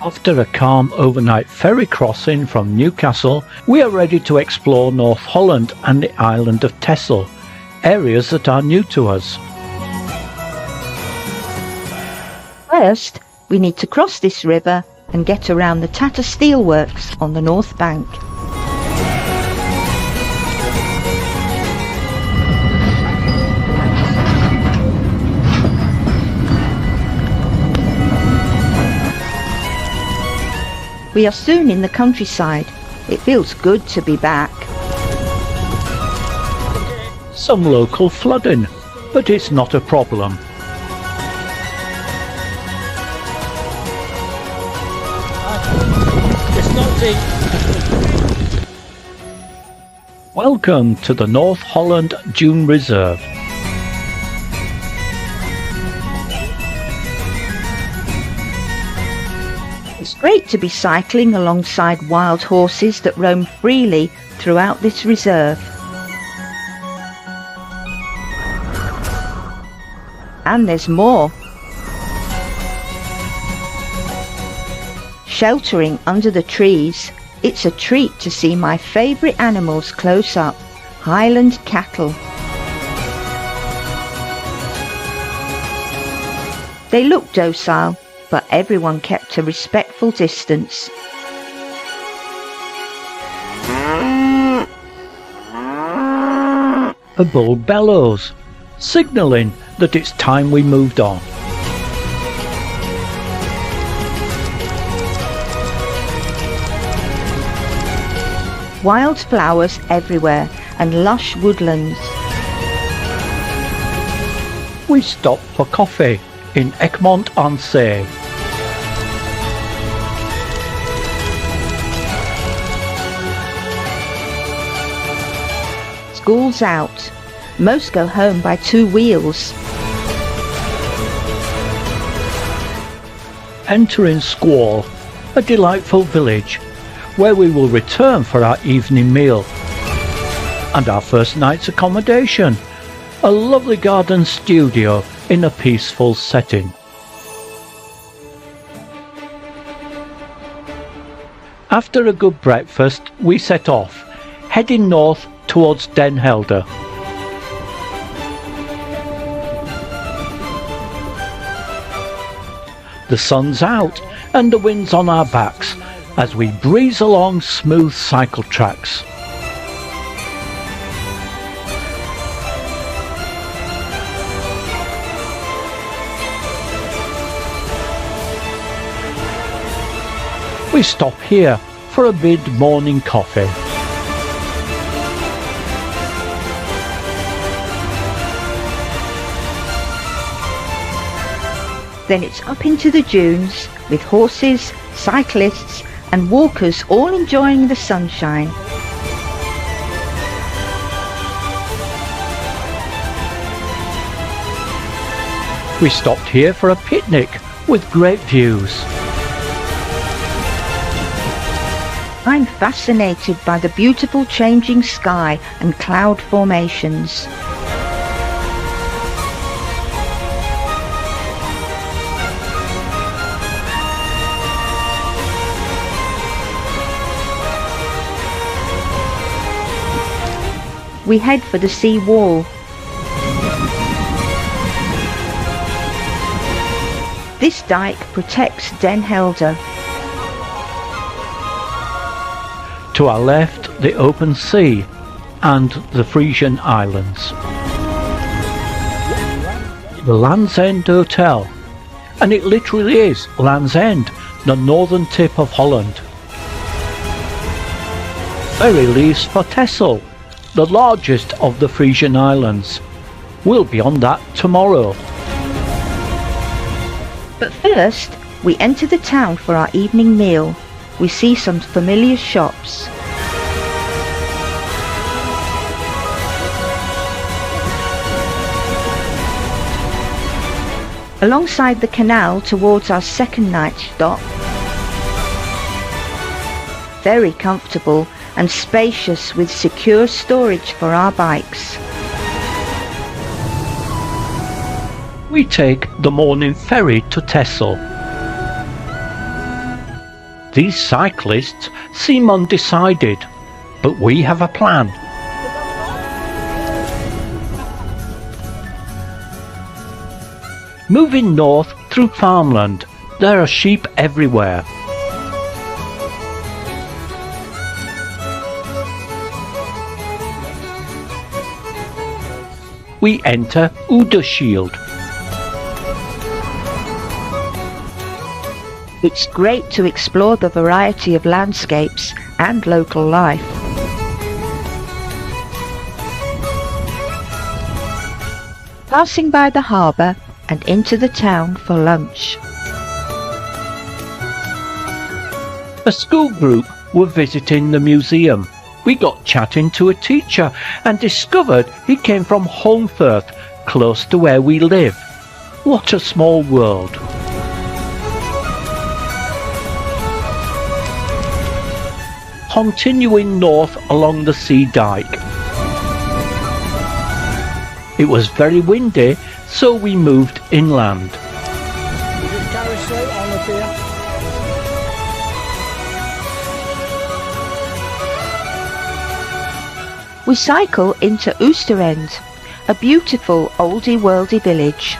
After a calm overnight ferry crossing from Newcastle, we are ready to explore North Holland and the island of Texel, areas that are new to us. First, we need to cross this river and get around the Tata Steelworks on the north bank. We are soon in the countryside. It feels good to be back. Some local flooding, but it's not a problem. Welcome to the North Holland Dune Reserve. It's great to be cycling alongside wild horses that roam freely throughout this reserve. And there's more. Sheltering under the trees, it's a treat to see my favourite animals close up, Highland cattle. They look docile, but everyone kept a respectful distance. A bull bellows, signalling that it's time we moved on. Wild flowers everywhere and lush woodlands. We stop for coffee in Enkhuizen. School's out. Most go home by 2 wheels. Entering Schoorl, a delightful village, where we will return for our evening meal and our first night's accommodation, a lovely garden studio in a peaceful setting. After a good breakfast, we set off, heading north towards Den Helder. The sun's out and the wind's on our backs as we breeze along smooth cycle tracks. We stop here for a mid-morning coffee. Then it's up into the dunes with horses, cyclists and walkers all enjoying the sunshine. We stopped here for a picnic with great views. I'm fascinated by the beautiful changing sky and cloud formations. We head for the sea wall. This dike protects Den Helder. To our left, the open sea and the Frisian Islands. The Land's End Hotel, and it literally is Land's End, the northern tip of Holland. Ferry leaves for Texel, the largest of the Frisian Islands. We'll be on that tomorrow. But first, we enter the town for our evening meal. We see some familiar shops. Alongside the canal towards our second night stop. Very comfortable and spacious with secure storage for our bikes. We take the morning ferry to Texel. These cyclists seem undecided, but we have a plan. Moving north through farmland, there are sheep everywhere. We enter Udershield. It's great to explore the variety of landscapes and local life. Passing by the harbour and into the town for lunch. A school group were visiting the museum. We got chatting to a teacher and discovered he came from Holmfirth, close to where we live. What a small world. Continuing north along the sea dike. It was very windy, so we moved inland. We cycle into Oosterend, a beautiful oldie-worldy village.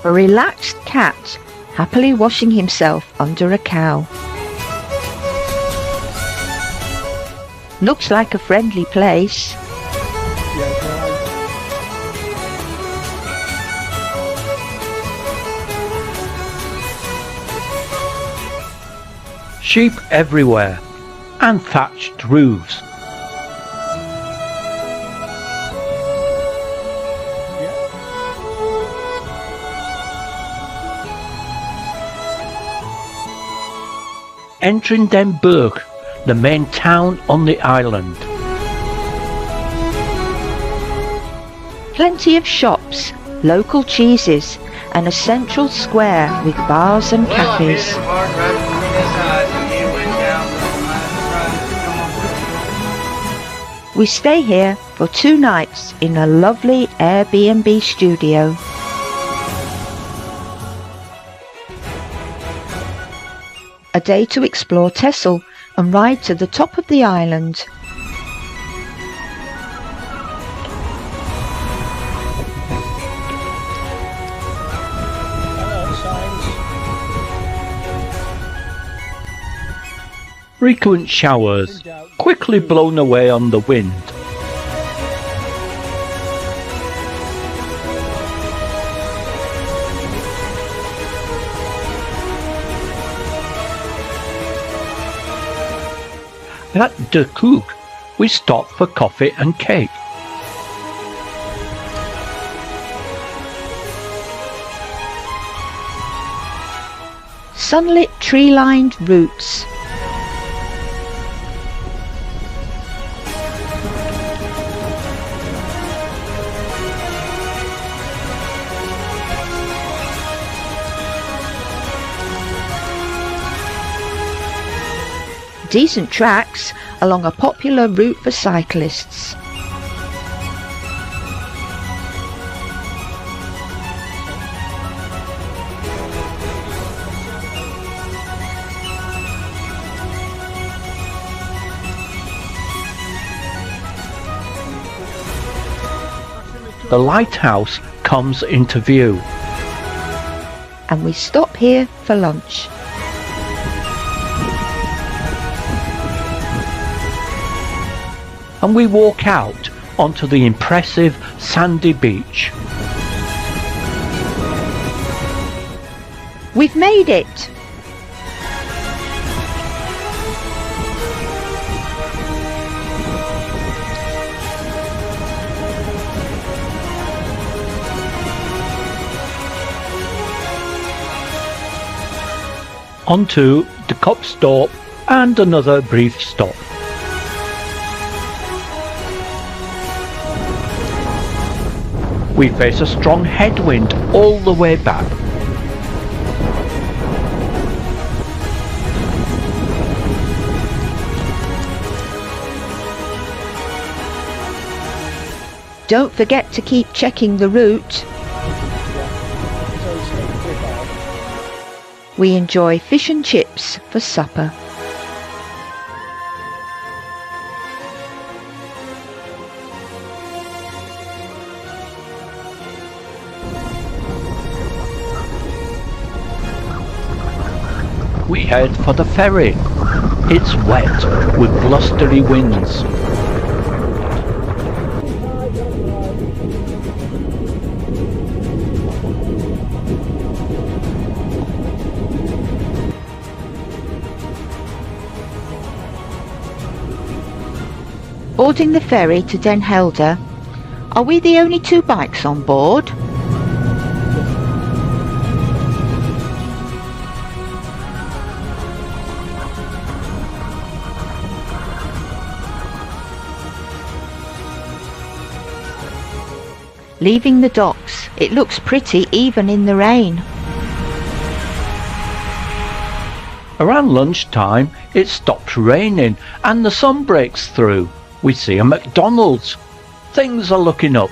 A relaxed cat happily washing himself under a cow. Looks like a friendly place. Sheep everywhere and thatched roofs. Entering Burg, the main town on the island. Plenty of shops, local cheeses, and a central square with bars and cafes. We stay here for 2 nights in a lovely AirBnB studio. A day to explore Texel and ride to the top of the island. Frequent showers, quickly blown away on the wind. At De Koek, we stop for coffee and cake. Sunlit tree-lined routes. Decent tracks along a popular route for cyclists. The lighthouse comes into view. And we stop here for lunch. And we walk out onto the impressive sandy beach. We've made it! Onto the Kopstorp and another brief stop. We face a strong headwind all the way back. Don't forget to keep checking the route. We enjoy fish and chips for supper. We head for the ferry. It's wet with blustery winds. Boarding the ferry to Den Helder. Are we the only 2 bikes on board? Leaving the docks, it looks pretty even in the rain. Around lunchtime, it stops raining and the sun breaks through. We see a McDonald's. Things are looking up.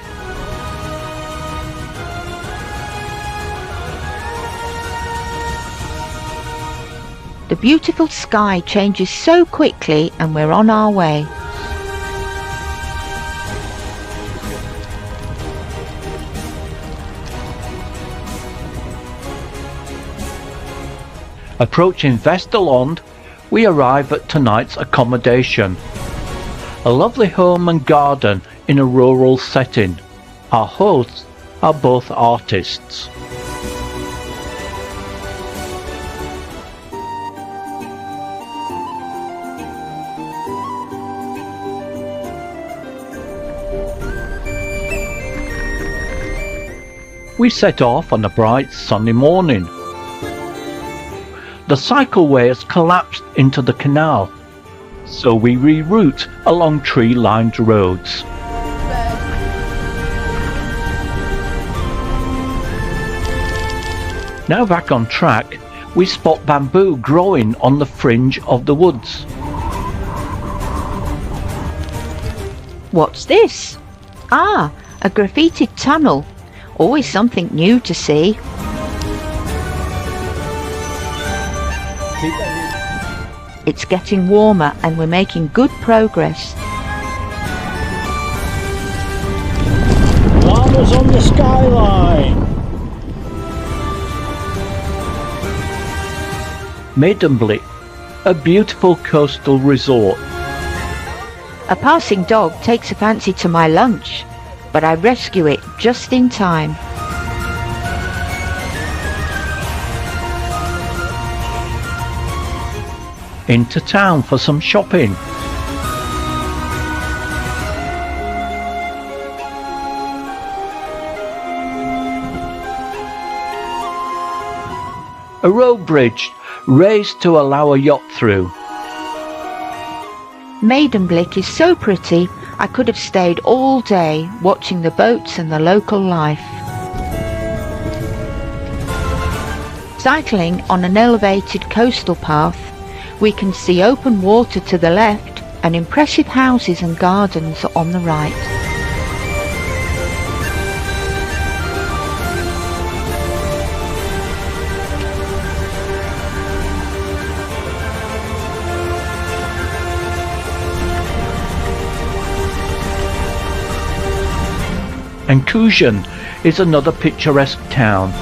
The beautiful sky changes so quickly and we're on our way. Approaching Westerland, we arrive at tonight's accommodation. A lovely home and garden in a rural setting. Our hosts are both artists. We set off on a bright sunny morning. The cycleway has collapsed into the canal, so we reroute along tree-lined roads. Now back on track, we spot bamboo growing on the fringe of the woods. What's this? Ah, a graffitied tunnel. Always something new to see. It's getting warmer and we're making good progress. Llamas on the skyline. Medemblik, a beautiful coastal resort. A passing dog takes a fancy to my lunch, but I rescue it just in time. Into town for some shopping. A road bridge raised to allow a yacht through. Medemblik is so pretty, I could have stayed all day watching the boats and the local life. Cycling on an elevated coastal path, we can see open water to the left and impressive houses and gardens on the right. Enkhuizen is another picturesque town.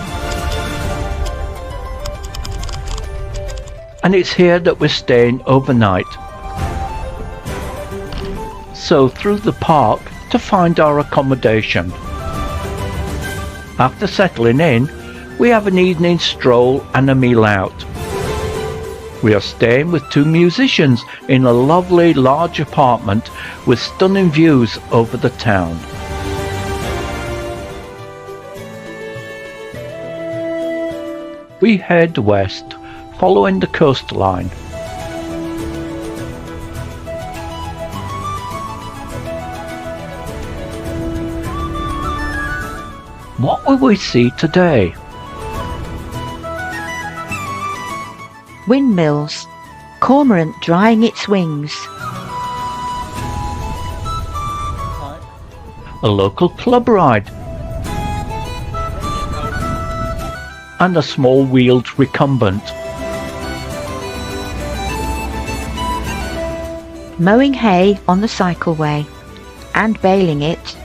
And it's here that we're staying overnight. So through the park to find our accommodation. After settling in, we have an evening stroll and a meal out. We are staying with 2 musicians in a lovely large apartment with stunning views over the town. We head west, following the coastline. What will we see today? Windmills, cormorant drying its wings. a local club ride, and a small wheeled recumbent. Mowing hay on the cycleway and baling it,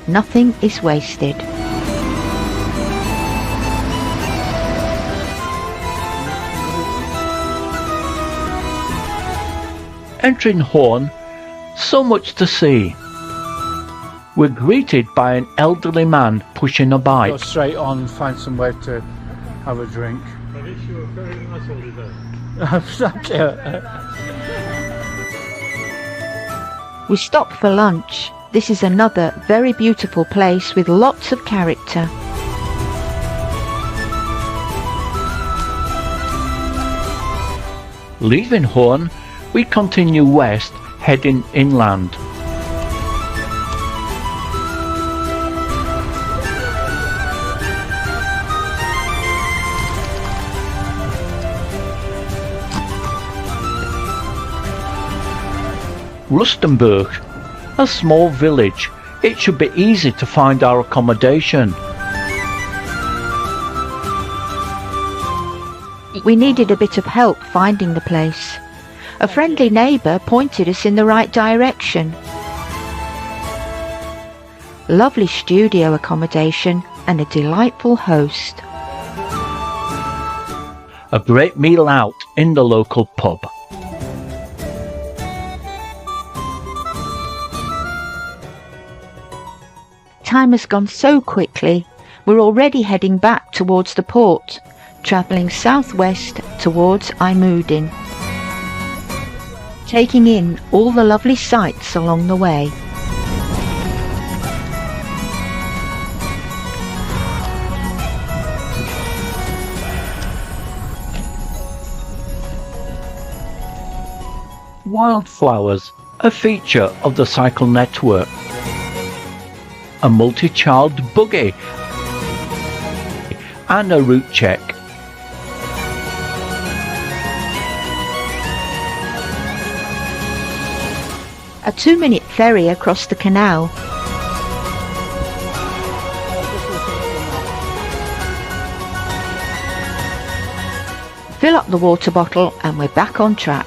nothing is wasted. Entering Hoorn, so much to see. We're greeted by an elderly man pushing a bike. Go straight on, find somewhere to have a drink. I wish you a very nice holiday. Thank you. We stop for lunch. This is another very beautiful place with lots of character. Leaving Hoorn, we continue west, heading inland. Rustenburg, a small village. It should be easy to find our accommodation. We needed a bit of help finding the place. A friendly neighbour pointed us in the right direction. Lovely studio accommodation and a delightful host. A great meal out in the local pub. Time has gone so quickly. We're already heading back towards the port, travelling southwest towards IJmuiden, taking in all the lovely sights along the way. Wildflowers, a feature of the cycle network. A multi-child buggy and a route check. A 2-minute ferry across the canal. Fill up the water bottle and we're back on track.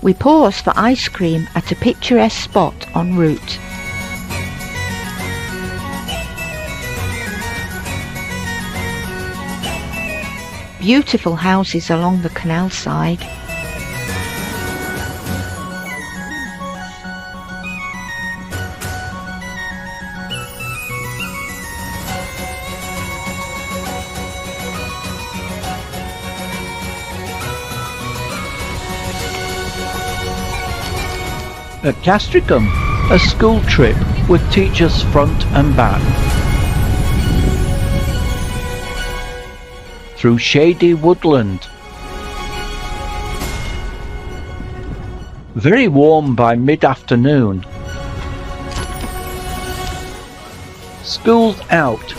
We pause for ice cream at a picturesque spot en route. Beautiful houses along the canal side. At Castricum, a school trip with teachers front and back. Through shady woodland. Very warm by mid-afternoon. School's out.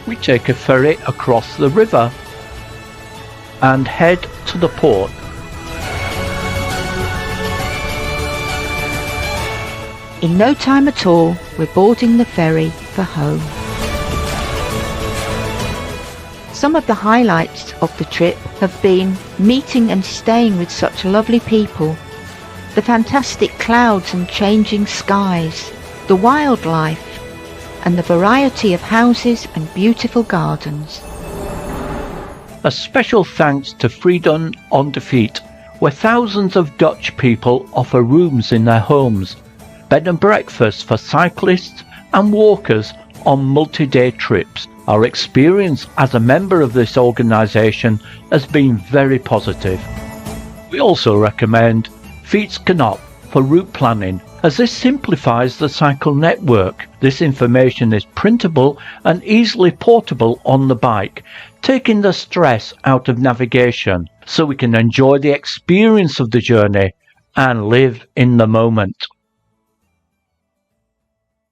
We take a ferry across the river and head to the port. In no time at all, we're boarding the ferry for home. Some of the highlights of the trip have been meeting and staying with such lovely people, the fantastic clouds and changing skies, the wildlife, and the variety of houses and beautiful gardens. A special thanks to Vrienden on the Fiets, where thousands of Dutch people offer rooms in their homes, bed and breakfast for cyclists and walkers on multi-day trips. Our experience as a member of this organisation has been very positive. We also recommend Fiets for route planning, as this simplifies the cycle network. This information is printable and easily portable on the bike, taking the stress out of navigation, so we can enjoy the experience of the journey and live in the moment.